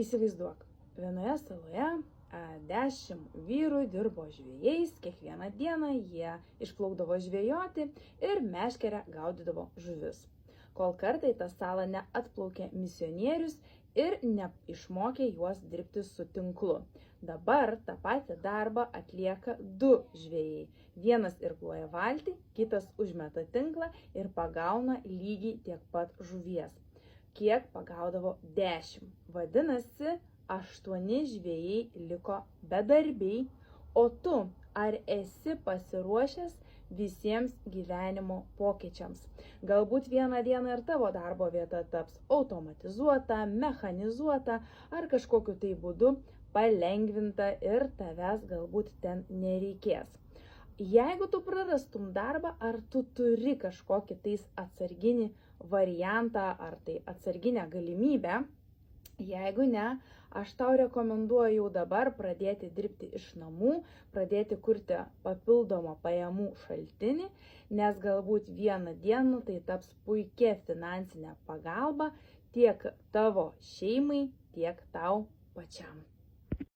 Įsivaizduok, vienoje saloje 10 vyrų dirbo žvejais, kiekvieną dieną jie išplaukdavo žvejoti ir meškerę gaudydavo žuvis. Kol kartą į tą salą neatplaukė misionierius ir neišmokė juos dirbti su tinklu. Dabar tą patį darbą atlieka 2 žvejai. Vienas irkluoja valtį, kitas užmeta tinklą ir pagauna lygiai tiek pat žuvies, kiek pagaudavo 10. Vadinasi, 8 žvejai liko bedarbiai, o tu ar esi pasiruošęs visiems gyvenimo pokyčiams? Galbūt vieną dieną ir tavo darbo vieta taps automatizuota, mechanizuota ar kažkokiu tai būdu palengvinta ir tavęs galbūt ten nereikės. Jeigu tu prarastum darbą, ar tu turi kažkokį tais atsarginį variantą ar tai atsarginę galimybę? Jeigu ne, aš tau rekomenduoju jau dabar pradėti dirbti iš namų, pradėti kurti papildomą pajamų šaltinį, nes galbūt vieną dieną tai taps puikia finansinė pagalba tiek tavo šeimai, tiek tau pačiam.